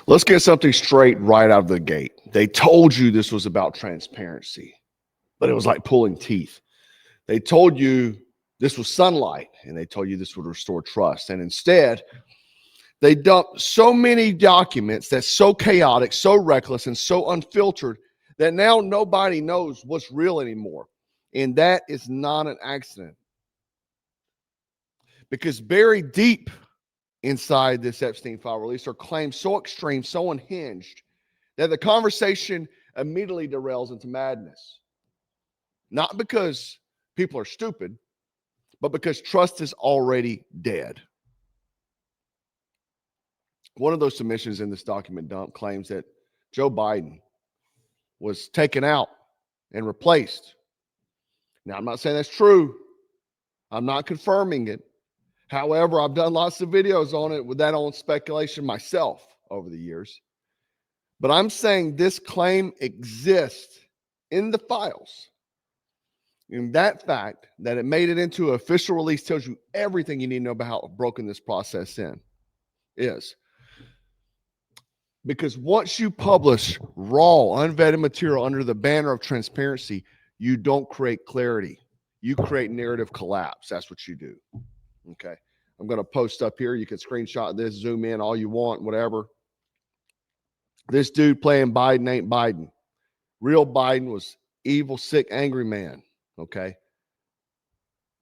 Let's get something straight right out of the gate. They told you this was about transparency, but it was like pulling teeth. They told you this was sunlight, and they told you this would restore trust. And instead, they dumped so many documents that's so chaotic, so reckless, and so unfiltered that now nobody knows what's real anymore. And that is not an accident. Because buried deep inside this Epstein file release are claims so extreme, so unhinged, that the conversation immediately derails into madness. Not because people are stupid, but because trust is already dead. One of those submissions in this document dump claims that Joe Biden was taken out and replaced. Now, I'm not saying that's true. I'm not confirming it. However, I've done lots of videos on it with that on speculation myself over the years. But I'm saying this claim exists in the files. And that fact that it made it into an official release tells you everything you need to know about how broken this process is. Because once you publish raw, unvetted material under the banner of transparency, you don't create clarity. You create narrative collapse. That's what you do. Okay. I'm going to post up here. You can screenshot this, zoom in all you want, whatever. This dude playing Biden ain't Biden. Real Biden was evil, sick, angry man. Okay.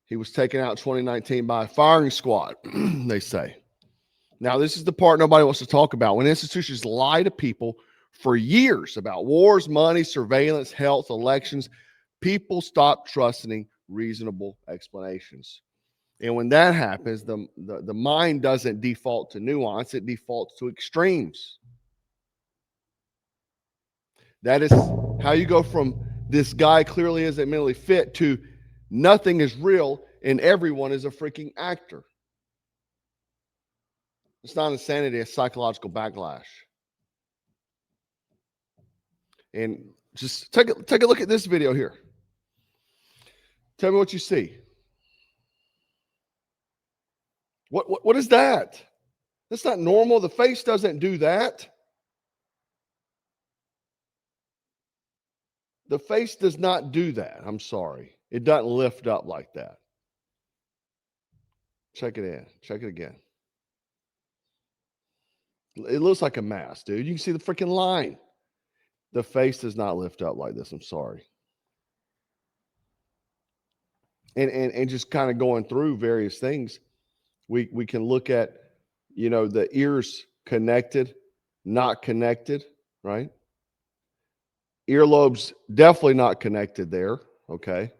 He was taken out in 2019 by a firing squad, they say. Now, this is the part nobody wants to talk about. When institutions lie to people for years about wars, money, surveillance, health, elections, people stop trusting reasonable explanations. And when that happens, the mind doesn't default to nuance, it defaults to extremes. That is how you go from this guy clearly isn't mentally fit to nothing is real and everyone is a freaking actor. It's not insanity, it's psychological backlash. And just take a look at this video here. Tell me what you see. What is that? That's not normal. The face doesn't do that. The face does not do that. I'm sorry. It doesn't lift up like that. Check it in. Check it again. It looks like a mask, dude. You can see the freaking line. The face does not lift up like this. I'm sorry. And just kind of going through various things, we can look at, the ears connected, not connected, right? Earlobes definitely not connected there, okay?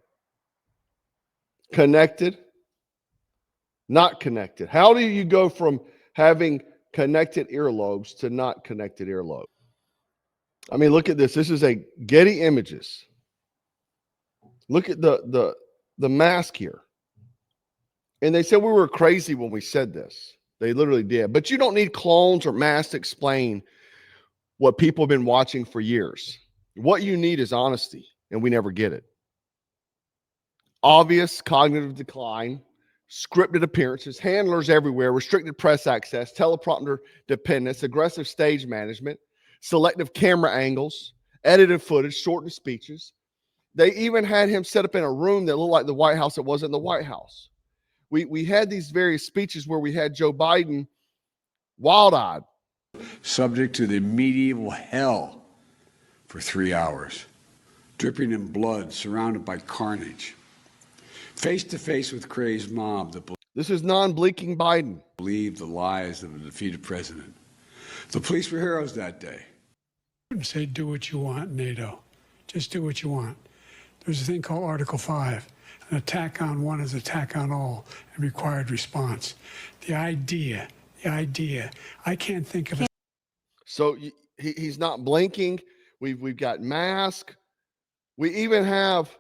Connected, not connected. How do you go from having connected earlobes to not connected earlobe? I mean, look at this. This is a Getty Images. Look at the mask here. And they said we were crazy when we said this. They literally did. But you don't need clones or masks to explain what people have been watching for years. What you need is honesty, and we never get it. Obvious cognitive decline, scripted appearances, handlers everywhere, restricted press access, teleprompter dependence, aggressive stage management, selective camera angles, edited footage, shortened speeches. They even had him set up in a room that looked like the White House that wasn't the White House. We had these various speeches where we had Joe Biden wild-eyed. Subject to the medieval hell for 3 hours, dripping in blood, surrounded by carnage. Face to face with crazed mob that This is non-blinking Biden. believed the lies of a defeated president. The police were heroes that day. Say, do what you want, NATO. Just do what you want. There's a thing called Article 5. An attack on one is attack on all and required response. The idea, I can't think of it. So he's not blinking. We've got mask. We even have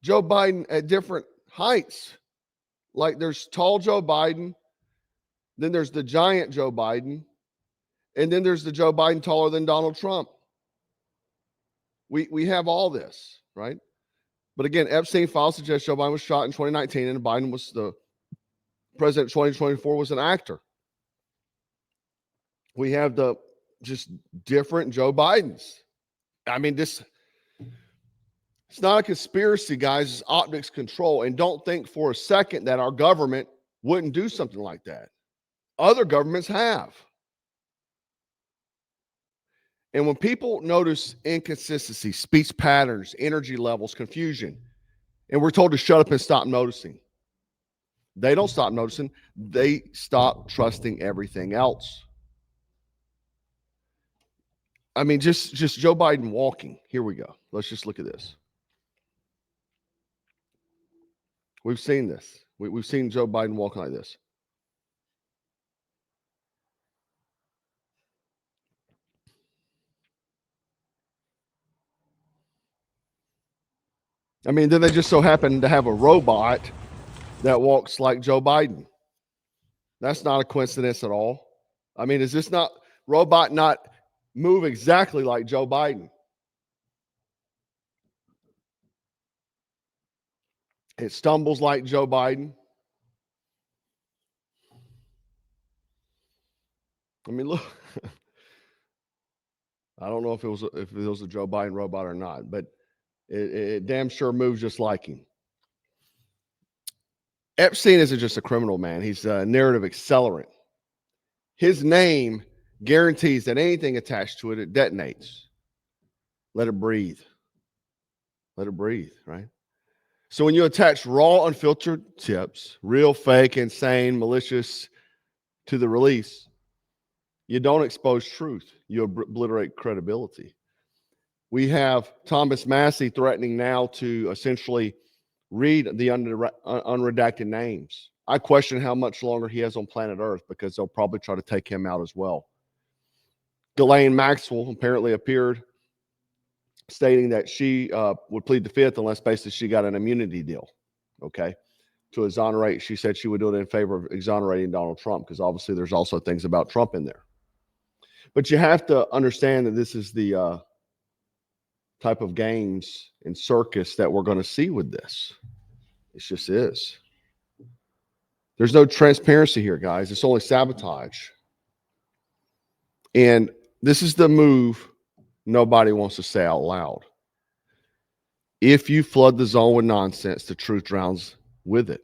Joe Biden at different heights. Like there's tall Joe Biden, then there's the giant Joe Biden, and then there's the Joe Biden taller than Donald Trump. We have all this, right? But again, Epstein file suggests Joe Biden was shot in 2019 and Biden was the president 2024 was an actor. We have the just different Joe Bidens. I mean, it's not a conspiracy, guys. It's optics control. And don't think for a second that our government wouldn't do something like that. Other governments have. And when people notice inconsistency, speech patterns, energy levels, confusion, and we're told to shut up and stop noticing, they don't stop noticing. They stop trusting everything else. I mean, just Joe Biden walking. Here we go. Let's just look at this. We've seen this. We've seen Joe Biden walking like this. I mean, then they just so happen to have a robot that walks like Joe Biden. That's not a coincidence at all. I mean, is this not robot not move exactly like Joe Biden? It stumbles like Joe Biden. I mean, look. I don't know if it was a Joe Biden robot or not, but it damn sure moves just like him. Epstein isn't just a criminal, man. He's a narrative accelerant. His name guarantees that anything attached to it, it detonates. Let it breathe. Let it breathe, right? So when you attach raw, unfiltered tips, real, fake, insane, malicious, to the release, you don't expose truth. You obliterate credibility. We have Thomas Massey threatening now to essentially read the unredacted names. I question how much longer he has on planet Earth because they'll probably try to take him out as well. Ghislaine Maxwell apparently appeared stating that she would plead the fifth unless basically she got an immunity deal, okay, to exonerate. She said she would do it in favor of exonerating Donald Trump because obviously there's also things about Trump in there. But you have to understand that this is the type of games and circus that we're going to see with this. It just is. There's no transparency here, guys. It's only sabotage. And this is the move nobody wants to say out loud. If you flood the zone with nonsense, the truth drowns with it.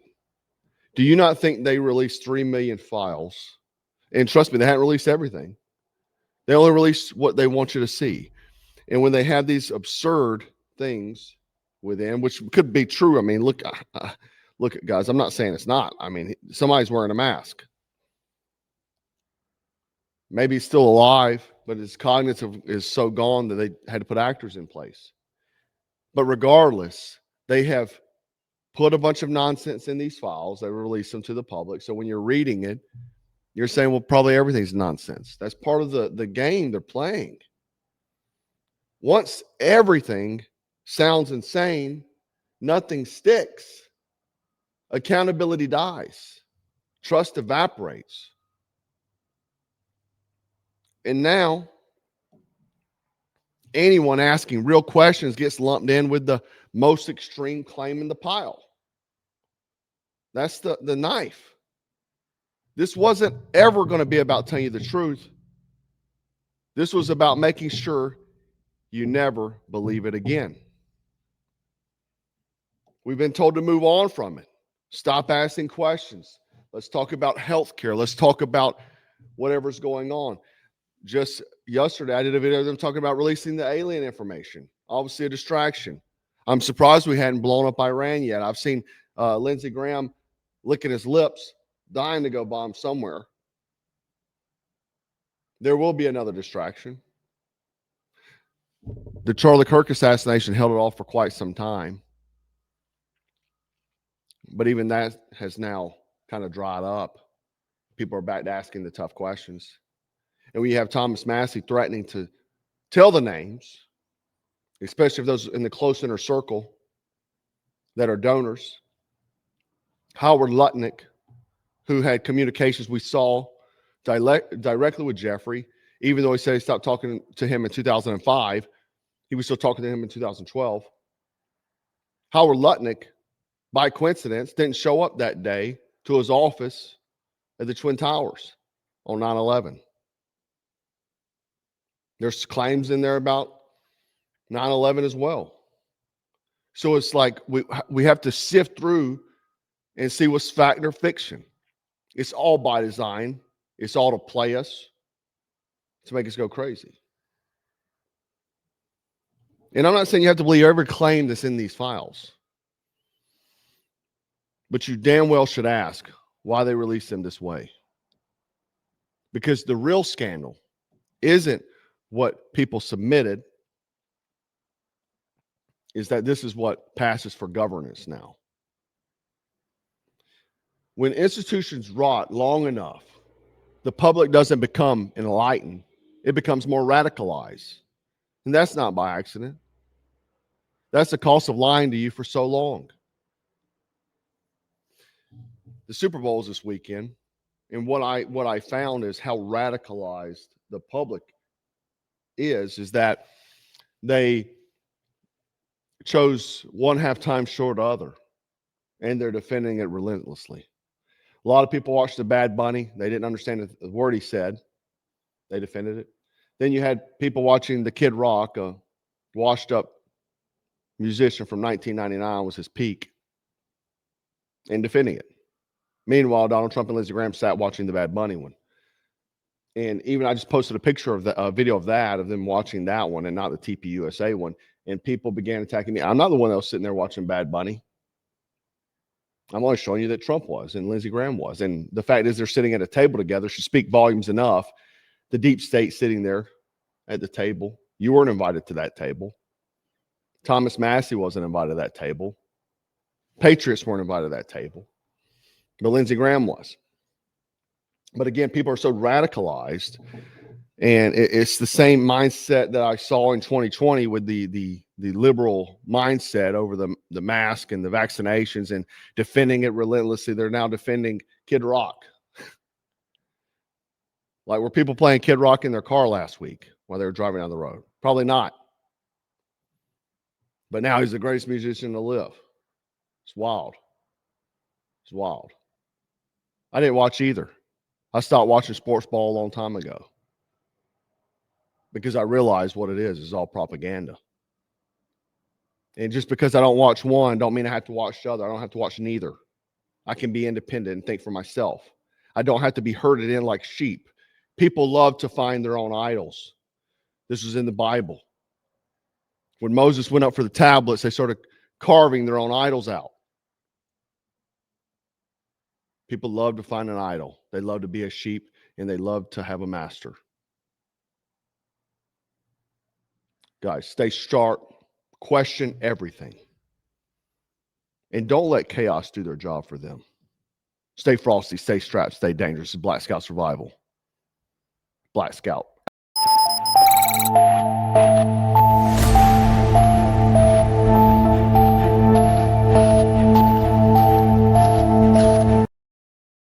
Do you not think they released 3 million files? And trust me, they haven't released everything. They only released what they want you to see. And when they have these absurd things within, which could be true. I mean, look, guys, I'm not saying it's not. I mean, somebody's wearing a mask. Maybe he's still alive, but his cognitive is so gone that they had to put actors in place. But regardless, they have put a bunch of nonsense in these files. They release them to the public. So when you're reading it, you're saying, well, probably everything's nonsense. That's part of the game they're playing. Once everything sounds insane, nothing sticks. Accountability dies. Trust evaporates. And now, anyone asking real questions gets lumped in with the most extreme claim in the pile. That's the knife. This wasn't ever going to be about telling you the truth. This was about making sure you never believe it again. We've been told to move on from it. Stop asking questions. Let's talk about healthcare. Let's talk about whatever's going on. Just yesterday, I did a video of them talking about releasing the alien information. Obviously a distraction. I'm surprised we hadn't blown up Iran yet. I've seen Lindsey Graham licking his lips, dying to go bomb somewhere. There will be another distraction. The Charlie Kirk assassination held it off for quite some time. But even that has now kind of dried up. People are back to asking the tough questions. And we have Thomas Massey threatening to tell the names, especially if those in the close inner circle that are donors. Howard Lutnick, who had communications we saw directly with Jeffrey, even though he said he stopped talking to him in 2005, he was still talking to him in 2012. Howard Lutnick, by coincidence, didn't show up that day to his office at the Twin Towers on 9/11. There's claims in there about 9/11 as well. So it's like we have to sift through and see what's fact or fiction. It's all by design. It's all to play us, to make us go crazy. And I'm not saying you have to believe every claim that's in these files, but you damn well should ask why they released them this way. Because the real scandal isn't what people submitted, is that this is what passes for governance now. When institutions rot long enough, the public doesn't become enlightened. It becomes more radicalized. And that's not by accident. That's the cost of lying to you for so long. The Super Bowl is this weekend. And what I found is how radicalized the public is that they chose one halftime short of other, and they're defending it relentlessly. A lot of people watched the Bad Bunny. They didn't understand the word he said. They defended it. Then you had people watching the Kid Rock, a washed up musician from 1999 was his peak, and defending it. Meanwhile, Donald Trump and Lindsey Graham sat watching the Bad Bunny one. And even I just posted a picture of a video of them watching that one and not the TPUSA one. And people began attacking me. I'm not the one that was sitting there watching Bad Bunny. I'm only showing you that Trump was and Lindsey Graham was. And the fact is they're sitting at a table together should speak volumes enough. The deep state sitting there at the table. You weren't invited to that table. Thomas Massey wasn't invited to that table. Patriots weren't invited to that table. But Lindsey Graham was. But again, people are so radicalized, and it's the same mindset that I saw in 2020 with the liberal mindset over the mask and the vaccinations and defending it relentlessly. They're now defending Kid Rock. Like, were people playing Kid Rock in their car last week while they were driving down the road? Probably not. But now he's the greatest musician to live. It's wild. It's wild. I didn't watch either. I stopped watching sports ball a long time ago because I realized what it is all propaganda. And just because I don't watch one, don't mean I have to watch the other. I don't have to watch neither. I can be independent and think for myself. I don't have to be herded in like sheep. People love to find their own idols. This is in the Bible. When Moses went up for the tablets, they started carving their own idols out. People love to find an idol. They love to be a sheep, and they love to have a master. Guys, stay sharp. Question everything. And don't let chaos do their job for them. Stay frosty, stay strapped, stay dangerous. It's Black Scout Survival. Black Scout.